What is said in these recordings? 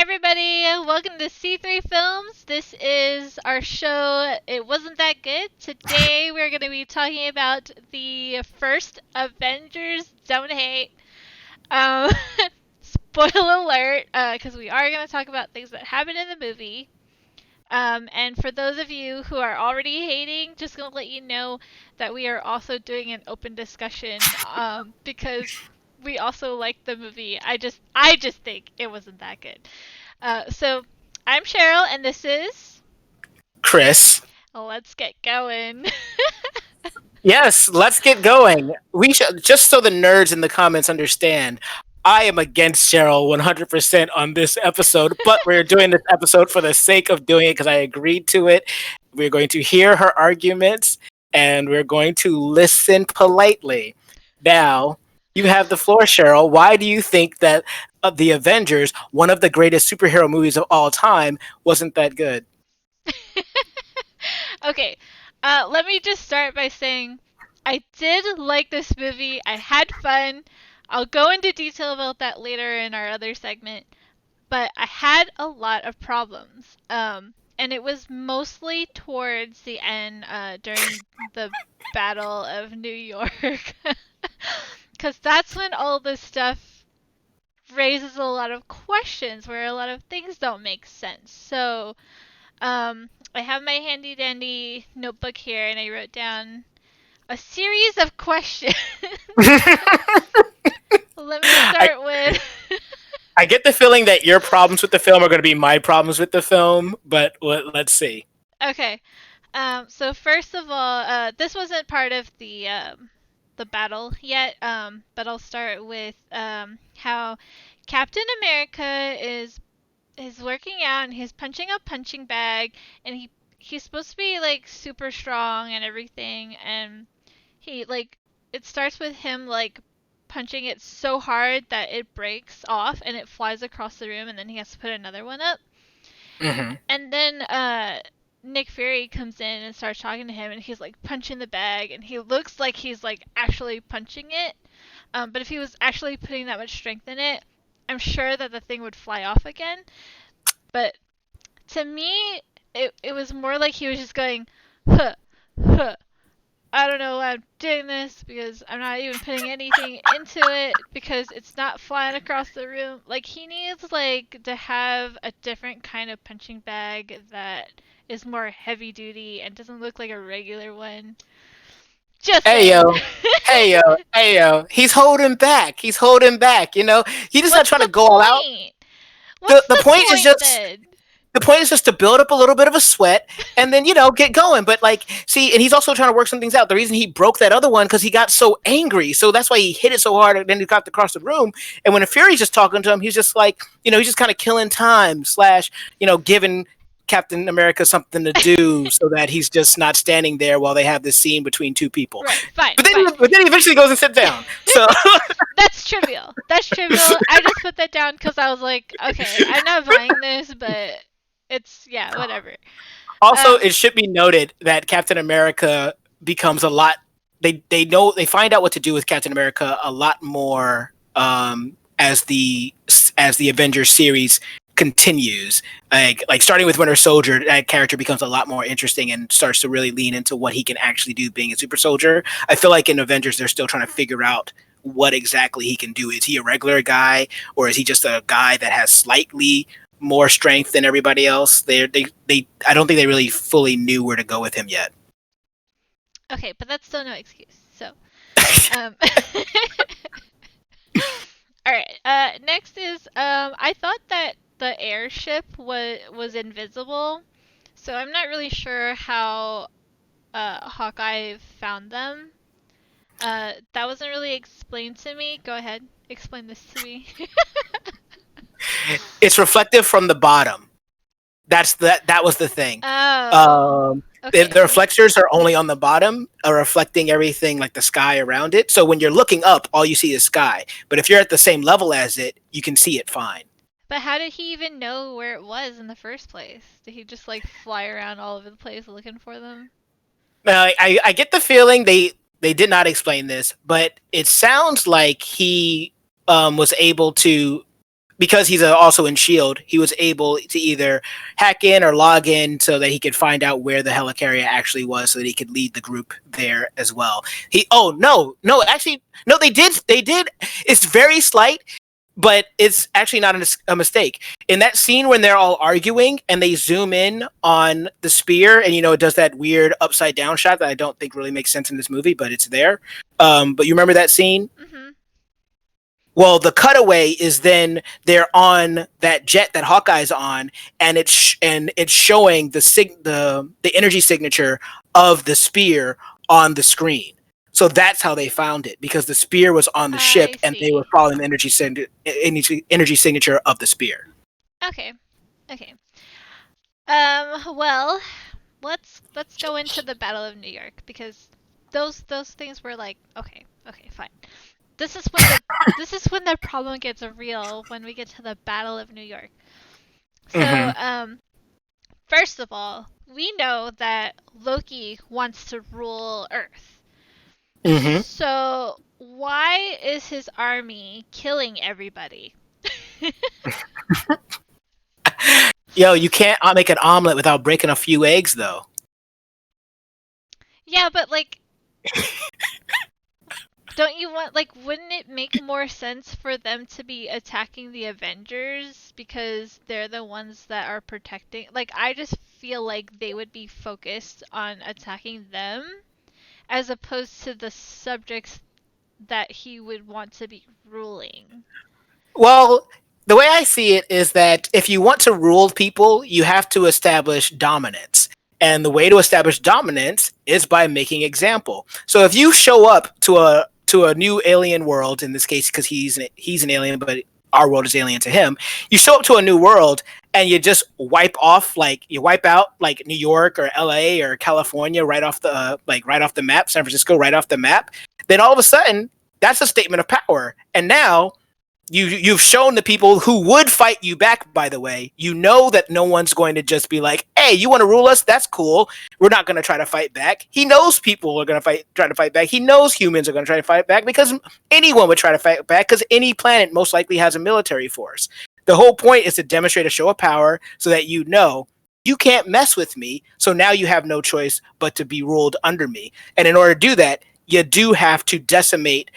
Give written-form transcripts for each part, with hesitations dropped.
everybody. Welcome to C3 Films. This is our show. It wasn't that good. Today we're going to be talking about the first Avengers. Don't hate. Um, spoiler alert, because we are going to talk about things that happened in the movie. And for those of you who are already hating, just going to let you know that we are also doing an open discussion because we also like the movie. I just think it wasn't that good. So I'm Cheryl, and this is. Chris. Let's get going. Yes, let's get going. We should, just so the nerds in the comments understand, I am against Cheryl 100% on this episode, but we're doing this episode for the sake of doing it because I agreed to it. We're going to hear her arguments and we're going to listen politely. Now, you have the floor, Cheryl. Why do you think that The Avengers, one of the greatest superhero movies of all time, wasn't that good? Okay, let me just start by saying I did like this movie. I had fun. I'll go into detail about that later in our other segment, but I had a lot of problems. And it was mostly towards the end, during the Battle of New York. Because that's when all this stuff raises a lot of questions where a lot of things don't make sense. So, I have my handy dandy notebook here and I wrote down a series of questions. Let me I, start with. I get the feeling that your problems with the film are going to be my problems with the film, but let's see. Okay. So first of all, this wasn't part of the battle yet. But I'll start with how Captain America is working out and he's punching a punching bag and he's supposed to be like super strong and everything and he like it starts with him like punching it so hard that it breaks off and it flies across the room and then he has to put another one up. Mm-hmm. And then Nick Fury comes in and starts talking to him and he's like punching the bag and he looks like he's like actually punching it. But if he was actually putting that much strength in it, I'm sure that the thing would fly off again. But to me, it was more like he was just going, huh, huh. I don't know why I'm doing this because I'm not even putting anything into it because it's not flying across the room. Like he needs like to have a different kind of punching bag that is more heavy duty and doesn't look like a regular one. Just Hey saying. yo, hey yo, hey yo. He's holding back. He's holding back. He's just not What's trying to the go all out. point? The What's the the point is point just then? the point is just to build up a little bit of a sweat and then get going. But like, see, and he's also trying to work some things out. The reason he broke that other one because he got so angry, so that's why he hit it so hard. And then he got across the room. And when the Fury's just talking to him, he's just like, he's just kind of killing time slash, giving Captain America something to do so that he's just not standing there while they have this scene between two people. Right, fine, But then, fine. but then he eventually goes and sits down. So That's trivial. That's trivial. I just put that down because I was like, okay, I'm not buying this, but it's yeah, whatever. also, Um, it should be noted that Captain America becomes a lot. They find out what to do with Captain America a lot more as the Avengers series continues. Like starting with Winter Soldier, that character becomes a lot more interesting and starts to really lean into what he can actually do being a super soldier. I feel like in Avengers they're still trying to figure out what exactly he can do. Is he a regular guy or is he just a guy that has slightly more strength than everybody else? They I don't think they really fully knew where to go with him yet. okay, but that's still no excuse. So, um, all right. Next is I thought that the airship was invisible, so I'm not really sure how Hawkeye found them. That wasn't really explained to me. Go ahead, explain this to me. It's reflective from the bottom. That was the thing. Oh, Um, the okay. reflectors are only on the bottom, reflecting everything like the sky around it. So when you're looking up, all you see is sky. But if you're at the same level as it, you can see it fine. But how did he even know where it was in the first place? Did he just like fly around all over the place looking for them? I get the feeling they did not explain this, but it sounds like he was able to. because he's also in Shield, he was able to either hack in or log in so that he could find out where the helicarrier actually was, so that he could lead the group there as well. He oh no actually no they did it's very slight, but it's actually not a mistake. In that scene when they're all arguing and they zoom in on the spear, and it does that weird upside down shot that I don't think really makes sense in this movie, but it's there. But you remember that scene? Mhm. Well, the cutaway is then they're on that jet that Hawkeye's on, and it's showing the energy signature of the spear on the screen. So that's how they found it, because the spear was on the ship I and they were see. following the energy signature of the spear. Okay. Okay. Well, let's go into the Battle of New York because those things were like, okay, okay, fine. This is when the this is when the problem gets real when we get to the Battle of New York. So, Mm-hmm. first of all, we know that Loki wants to rule Earth. Mm-hmm. So, why is his army killing everybody? Yo, you can't make an omelet without breaking a few eggs, though. Yeah, but like, don't you want, like, wouldn't it make more sense for them to be attacking the Avengers because they're the ones that are protecting? Like, I just feel like they would be focused on attacking them as opposed to the subjects that he would want to be ruling. Well, the way I see it is that if you want to rule people, you have to establish dominance. And the way to establish dominance is by making example. So if you show up to a new alien world, in this case, because he's an alien, but our world is alien to him, you show up to a new world and you just wipe out like New York or LA or California right off the right off the map, San Francisco right off the map, then all of a sudden that's a statement of power. And now you've shown the people who would fight you back, by the way, that no one's going to just be like, hey, you want to rule us, that's cool, we're not going to try to fight back. He knows people are going to try to fight back. He knows humans are going to try to fight back, because anyone would try to fight back, because any planet most likely has a military force. The whole point is to demonstrate a show of power so that you can't mess with me, so now you have no choice but to be ruled under me. And in order to do that, you have to decimate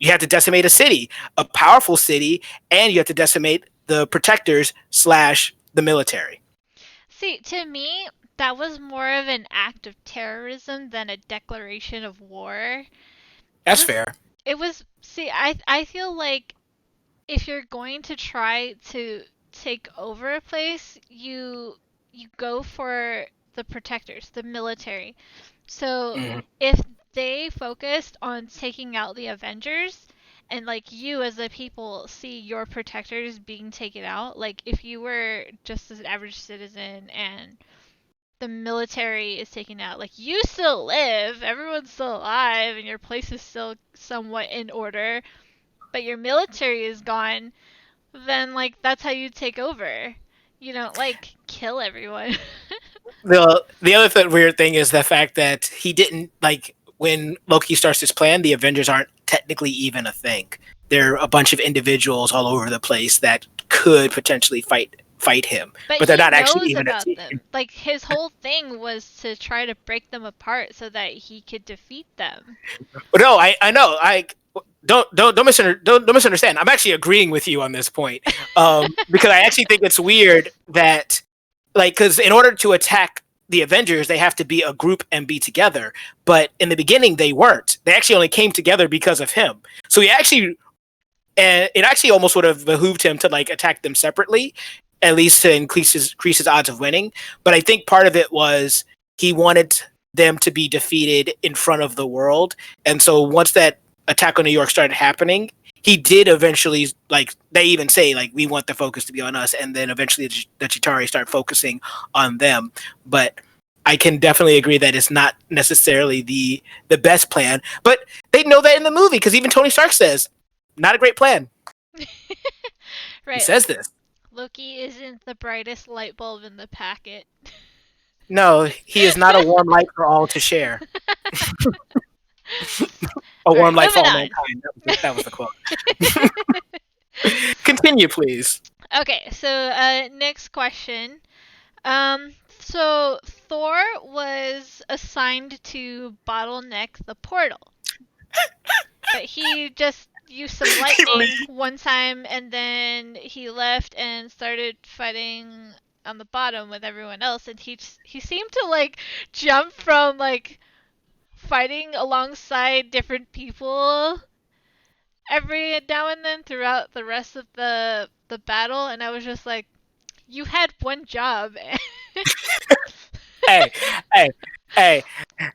a city, a powerful city, and you have to decimate the protectors slash the military. See, to me, that was more of an act of terrorism than a declaration of war. That's This, fair. it was, see, I feel like if you're going to try to take over a place, you go for the protectors, the military. So Mm-hmm. if they focused on taking out the Avengers and like you as the people see your protectors being taken out, like if you were just as an average citizen and the military is taken out, like you still live, everyone's still alive, and your place is still somewhat in order, but your military is gone, then like that's how you take over. You don't like kill everyone. The other weird thing is the fact that he didn't, like, when Loki starts his plan, the Avengers aren't technically even a thing. They're a bunch of individuals all over the place that could potentially fight him, But but they're he not actually knows even a about team. them. Like his whole thing was to try to break them apart so that he could defeat them. But no, I know. I don't misunderstand. I'm actually agreeing with you on this point, because I actually think it's weird that, like, because in order to attack the Avengers, they have to be a group and be together. But in the beginning, they weren't. They actually only came together because of him. So and it actually almost would have behooved him to like attack them separately, at least to increase his odds of winning. But I think part of it was he wanted them to be defeated in front of the world, and so once that attack on New York started happening, he did eventually, like, they even say like, we want the focus to be on us, and then eventually the Chitauri start focusing on them. But I can definitely agree that it's not necessarily the best plan, but they know that in the movie, because even Tony Stark says, not a great plan. He Right. says this. Loki isn't the brightest light bulb in the packet. No, he is not a warm light for all to share. A All warm right, light for moving all on. mankind. That was the quote. Continue, please. Okay, so next question. So Thor was assigned to bottleneck the portal, but he just used some He lightning leaves. one time, and then he left and started fighting on the bottom with everyone else. And he seemed to like jump from like fighting alongside different people every now and then throughout the rest of the battle, and I was just like, you had one job. Hey, hey, hey.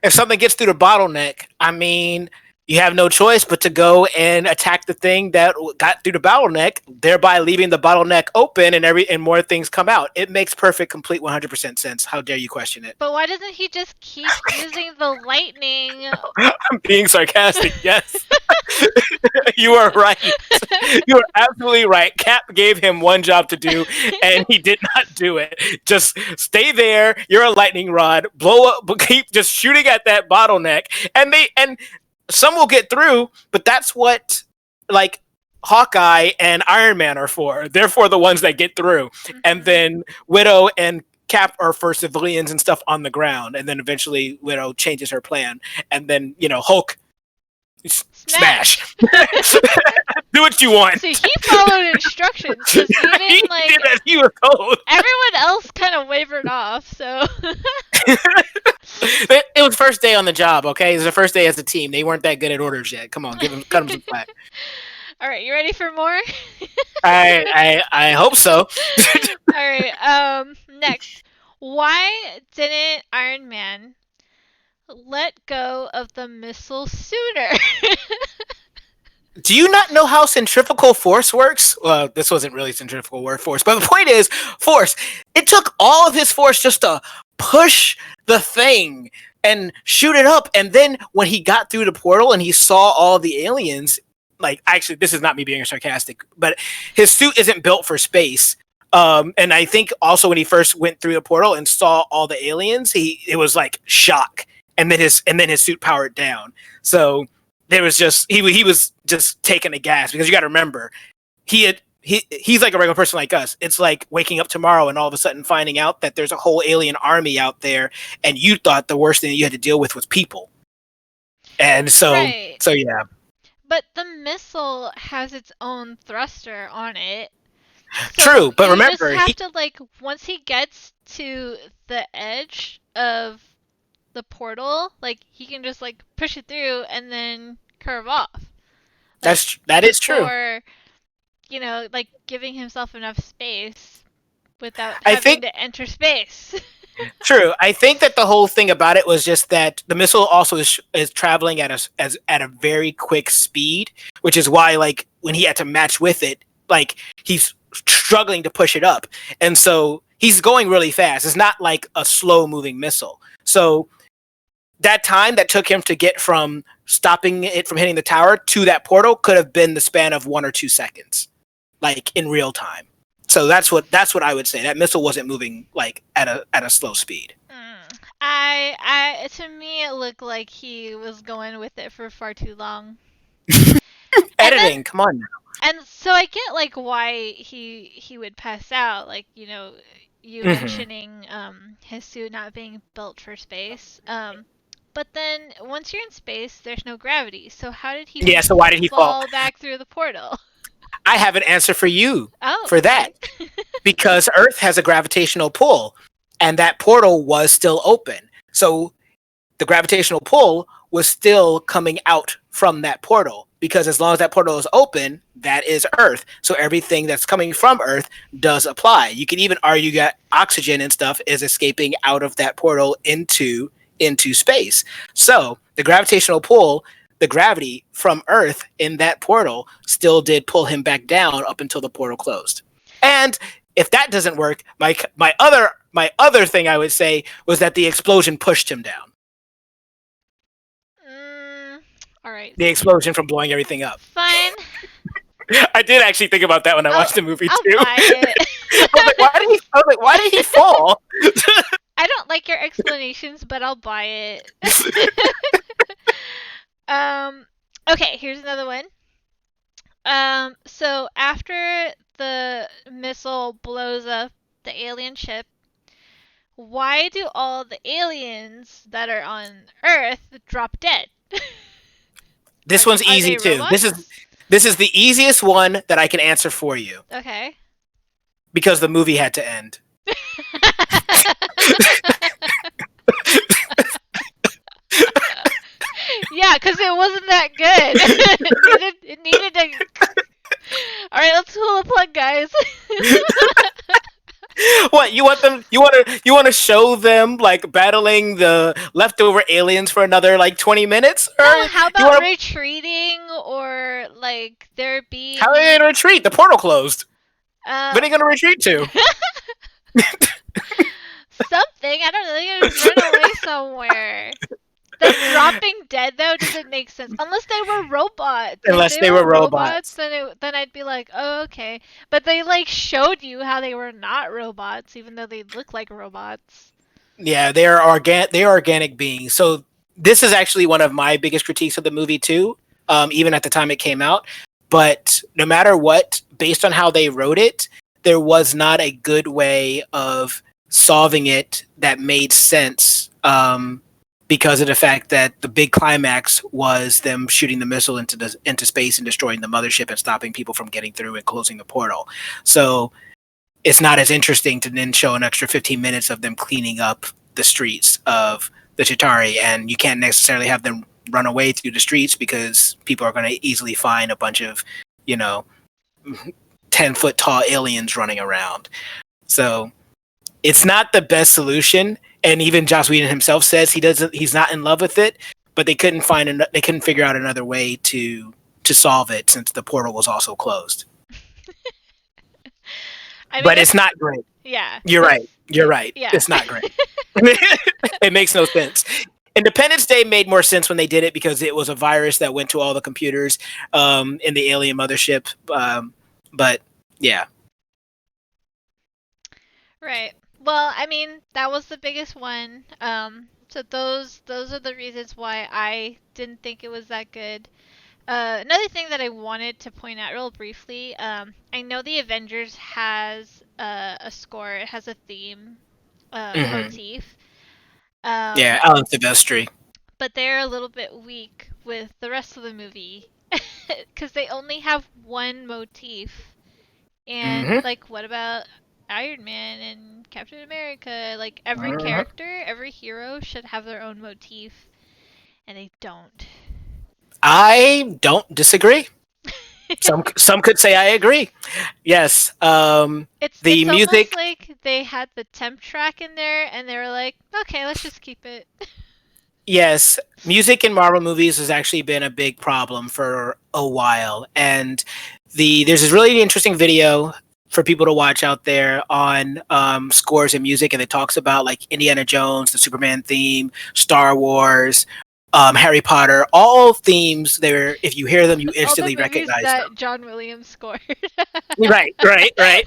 If something gets through the bottleneck, I mean, you have no choice but to go and attack the thing that got through the bottleneck, thereby leaving the bottleneck open and more things come out. It makes perfect, complete 100% sense. How dare you question it? But why doesn't he just keep using the lightning? I'm being sarcastic. Yes. You are right. You are absolutely right. Cap gave him one job to do, and he did not do it. Just stay there. You're a lightning rod. Blow up. Keep just shooting at that bottleneck, and some will get through. But that's what like Hawkeye and Iron Man are for. They're for the ones that get through, and then Widow and Cap are for civilians and stuff on the ground, and then eventually Widow changes her plan, and then Hulk smash. Do what you want. See, he followed instructions because He even like did as he was told. everyone else kind of wavered off. So It was first day on the job. Okay, it was the first day as a team. They weren't that good at orders yet. Come on, cut them some slack. all right, you ready for more? I hope so. All right. Next, why didn't Iron Man let go of the missile sooner? Do you not know how centrifugal force works? Well, this wasn't really centrifugal force, but the point is, force. It took all of his force just to push the thing and shoot it up, and then when he got through the portal and he saw all the aliens, like actually, this is not me being sarcastic, but his suit isn't built for space. And I think also when he first went through the portal and saw all the aliens, it was like shock, and then his suit powered down. So there was just he was just taking a gas because you got to remember he's like a regular person like us. It's like waking up tomorrow and all of a sudden finding out that there's a whole alien army out there, and you thought the worst thing that you had to deal with was people. And Right. so yeah, But the missile has its own thruster on it. true. So But you just remember, have to like once he gets to the edge of the portal, like he can just like push it through and then curve off. Like that is true. before, like giving himself enough space without I having think to enter space. True. I think that the whole thing about it was just that the missile also is traveling at a very quick speed, which is why like when he had to match with it, like he's struggling to push it up, and so he's going really fast. It's not like a slow moving missile. So that time that took him to get from stopping it from hitting the tower to that portal could have been the span of 1 or 2 seconds, like in real time. So that's what I would say. That missile wasn't moving like at a slow speed. To me, it looked like he was going with it for far too long. And then, Editing, come on now. and so I get like why he would pass out, like you mentioning his suit not being built for space. But then once you're in space, there's no gravity. So how did he Yeah, so why did he fall? fall back through the portal? I have an answer for you Oh, for okay. that. Because Earth has a gravitational pull, and that portal was still open. So the gravitational pull was still coming out from that portal, because as long as that portal is open, that is Earth. So everything that's coming from Earth does apply. You can even argue that oxygen and stuff is escaping out of that portal into space. So the gravitational pull, the gravity from Earth in that portal still did pull him back down up until the portal closed. And if that doesn't work, my other thing I would say was that the explosion pushed him down. All right. The explosion from blowing everything up. Fine. I did actually think about that when I watched the movie I'll too. buy it. I was like, why did he fall? I don't like your explanations, but I'll buy it. Okay, here's another one. So after the missile blows up the alien ship, why do all the aliens that are on Earth drop dead? This one's Are easy they too. robots? This is the easiest one that I can answer for you Okay. because the movie had to end. Yeah, because it wasn't that good. it needed to. All right, let's pull the plug, guys. What you want them? You want to show them like battling the leftover aliens for another like 20 minutes, or No, how you about want to? retreating or like there How are they being going to retreat? The portal closed. uh Where are they going to retreat to? something? I don't know. They gotta run away somewhere. Them dropping dead though doesn't make sense unless they were robots. If Unless they they were were robots, robots. then I'd be like, oh okay. But they like showed you how they were not robots, even though they look like robots. Yeah, they are organic beings. So this is actually one of my biggest critiques of the movie too. Even at the time it came out, but no matter what, based on how they wrote it, there was not a good way of solving it that made sense. Because of the fact that the big climax was them shooting the missile into space and destroying the mothership and stopping people from getting through and closing the portal. So it's not as interesting to then show an extra 15 minutes of them cleaning up the streets of the Chitari, and you can't necessarily have them run away through the streets because people are going to easily find a bunch of, you know, 10-foot tall aliens running around. So it's not the best solution, and even Joss Whedon himself says he's not in love with it, but they couldn't figure out another way to solve it since the portal was also closed. I mean But it's that's not great. yeah. You're That's right. You're right. yeah. It's not great. It makes no sense. Independence Day made more sense when they did it because it was a virus that went to all the computers in the alien mothership. But yeah, Right. Well, I mean, that was the biggest one. So those are the reasons why I didn't think it was that good. Another thing that I wanted to point out real briefly, I know the Avengers has a score. It has a theme, hmm motif. yeah, Um, Alan Silvestri. but they're a little bit weak with the rest of the movie because they only have one motif. And hmm like, what about Iron Man and Captain America? Like, every hmm character, every hero should have their own motif, and they don't. I don't disagree. Some could say I agree. Yes, It's the almost music. like they had the temp track in there, and they were like, okay, let's just keep it. Yes, music in Marvel movies has actually been a big problem for a while, and there's this really interesting video for people to watch out there on scores and music, and it talks about like Indiana Jones, the Superman theme, Star Wars, Harry Potter, all themes. There, if you hear them, you All the instantly movies recognize them. that John Williams scored. Right, right, right.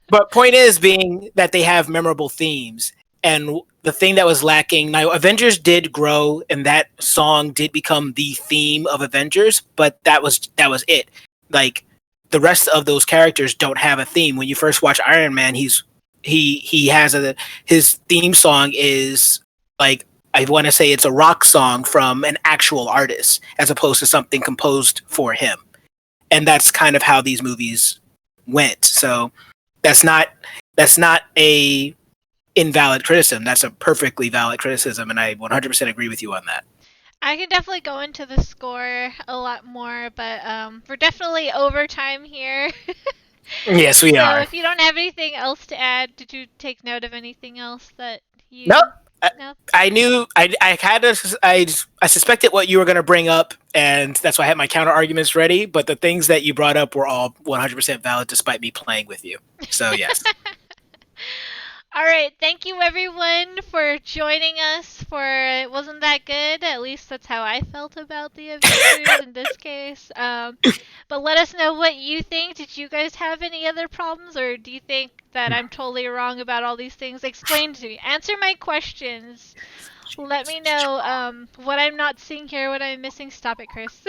But point is being that they have memorable themes. And the thing that was lacking now, Avengers did grow, and that song did become the theme of Avengers. But that was it. Like the rest of those characters don't have a theme. When you first watch Iron Man, he has a his theme song is like I want to say it's a rock song from an actual artist as opposed to something composed for him. And that's kind of how these movies went. So that's not that's not a invalid criticism. That's a perfectly valid criticism, and I 100% agree with you on that. I can definitely go into the score a lot more, but we're definitely over time here. Yes, we So are. if you don't have anything else to add, did you take note of anything else that Nope. you? I, No. I knew I had a, I suspected what you were going to bring up, and that's why I had my counter arguments ready. But the things that you brought up were all 100% valid, despite me playing with you. So yes. All right, thank you everyone for joining us for It Wasn't That Good. At least that's how I felt about the Avengers in this case. But let us know what you think. Did you guys have any other problems, or do you think that I'm totally wrong about all these things? Explain to me. Answer my questions. Let me know what I'm not seeing here, what I'm missing. Stop it, Chris.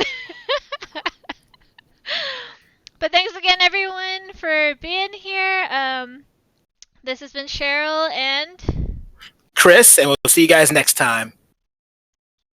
But thanks again, everyone, for being here. This has been Cheryl and Chris, and we'll see you guys next time.